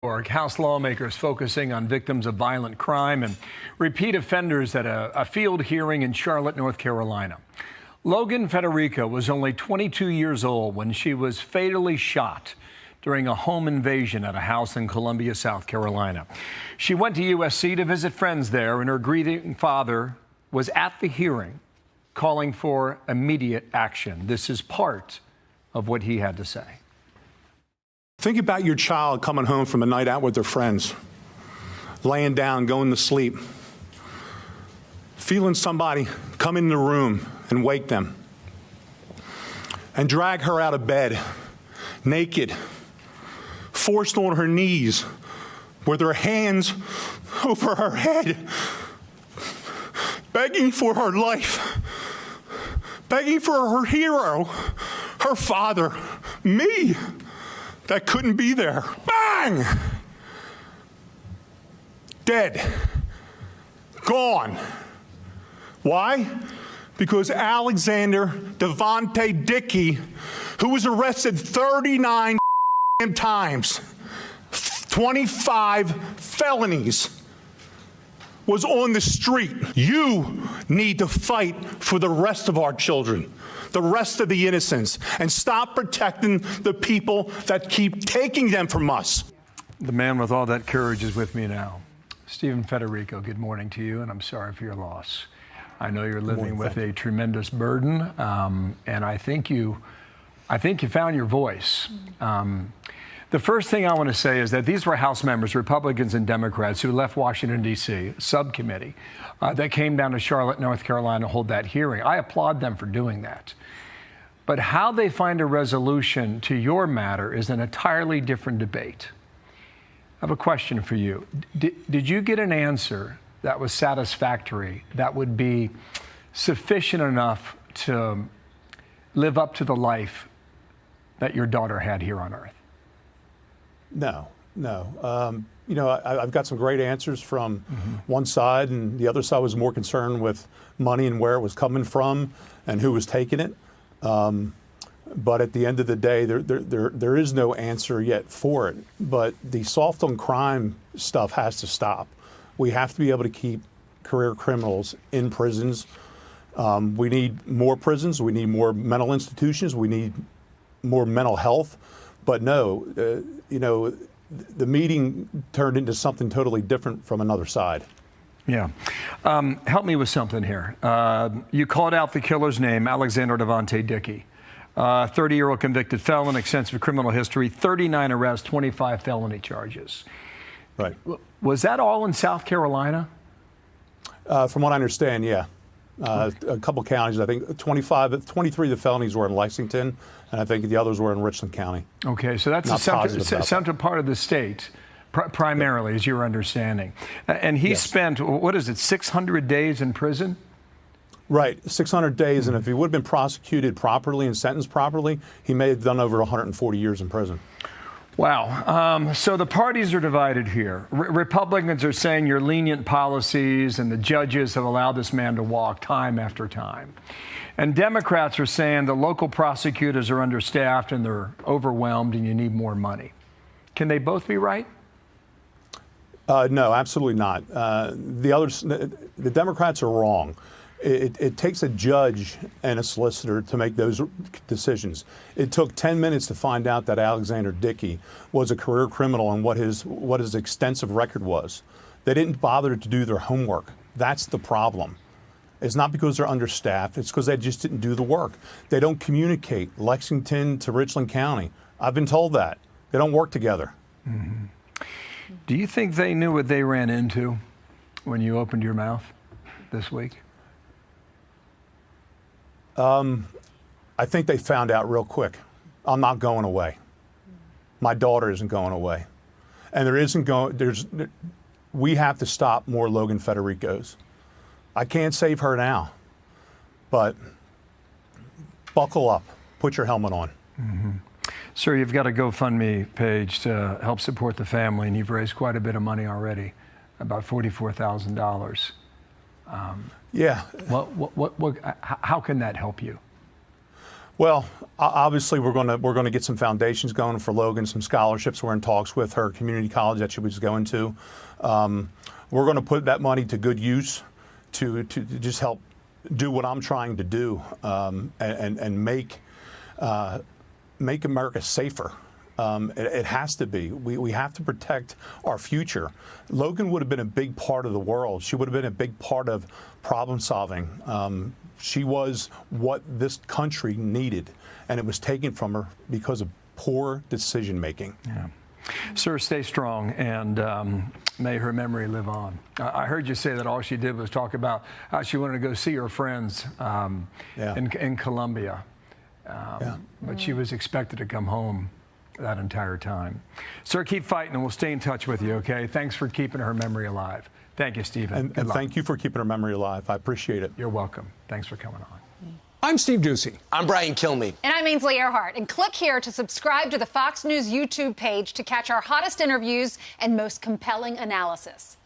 House lawmakers focusing on victims of violent crime and repeat offenders at a field hearing in Charlotte, North Carolina. Logan Federico was only 22 years old when she was fatally shot during a home invasion at a house in Columbia, South Carolina. She went to USC to visit friends there, and her grieving father was at the hearing calling for immediate action. This is part of what he had to say. Think about your child coming home from a night out with their friends, laying down, going to sleep, feeling somebody come in the room and wake them, and drag her out of bed, naked, forced on her knees, with her hands over her head, begging for her life, begging for her hero, her father, me, that couldn't be there. Bang! Dead. Gone. Why? Because Alexander Devontae Dickey, who was arrested 39 times, 25 felonies, was on the street. You need to fight for the rest of our children, the rest of the innocents, and stop protecting the people that keep taking them from us. The man with all that courage is with me now. Stephen Federico, good morning to you, and I'm sorry for your loss. I know you're living with a tremendous burden, and I think you found your voice. The first thing I want to say is that these were House members, Republicans and Democrats, who left Washington, D.C., a subcommittee that came down to Charlotte, North Carolina to hold that hearing. I applaud them for doing that. But how they find a resolution to your matter is an entirely different debate. I have a question for you. Did you get an answer that was satisfactory, that would be sufficient enough to live up to the life that your daughter had here on Earth? No. You know, I've got some great answers from one side, and the other side was more concerned with money and where it was coming from and who was taking it. But at the end of the day, there is no answer yet for it. But the soft on crime stuff has to stop. We have to be able to keep career criminals in prisons. We need more prisons. We need more mental institutions. We need more mental health. But no, you know, the meeting turned into something totally different from another side. Yeah. Help me with something here. You called out the killer's name, Alexander Devontae Dickey. 30-year-old convicted felon, extensive criminal history, 39 arrests, 25 felony charges. Right. Was that all in South Carolina? From what I understand, yeah. A couple counties, I think 23 of the felonies were in Lexington, and I think the others were in Richland County. Okay, so that's the central part of the state, primarily, is your understanding. And he spent, what is it, 600 days in prison? Right, 600 days, and if he would have been prosecuted properly and sentenced properly, he may have done over 140 years in prison. Wow. So the parties are divided here. Republicans are saying your lenient policies and the judges have allowed this man to walk time after time. And Democrats are saying the local prosecutors are understaffed and they're overwhelmed and you need more money. Can they both be right? No, absolutely not. The Democrats are wrong. It takes a judge and a solicitor to make those decisions. It took 10 minutes to find out that Alexander Dickey was a career criminal and what his extensive record was. They didn't bother to do their homework. That's the problem. It's not because they're understaffed. It's because they just didn't do the work. They don't communicate Lexington to Richland County. I've been told that. They don't work together. Mm-hmm. Do you think they knew what they ran into when you opened your mouth this week? I think they found out real quick. I'm not going away. My daughter isn't going away. And we have to stop more Logan Federicos. I can't save her now, but buckle up, put your helmet on. Mm-hmm. Sir, you've got a GoFundMe page to help support the family, and you've raised quite a bit of money already, about $44,000. Yeah. How can that help you? Well, obviously, we're going to get some foundations going for Logan, some scholarships. We're in talks with her community college that she was going to. We're going to put that money to good use to just help do what I'm trying to do and make America safer. It has to be. We have to protect our future. Logan would have been a big part of the world. She would have been a big part of problem solving. She was what this country needed, and it was taken from her because of poor decision making. Yeah. Sir, stay strong, and may her memory live on. I heard you say that all she did was talk about how she wanted to go see her friends in Colombia, but she was expected to come home that entire time. Sir, keep fighting, and we'll stay in touch with you, okay? Thanks for keeping her memory alive. Thank you, Stephen. And thank you for keeping her memory alive. I appreciate it. You're welcome. Thanks for coming on. I'm Steve Ducey. I'm Brian Kilmeade. And I'm Ainsley Earhart. And click here to subscribe to the Fox News YouTube page to catch our hottest interviews and most compelling analysis.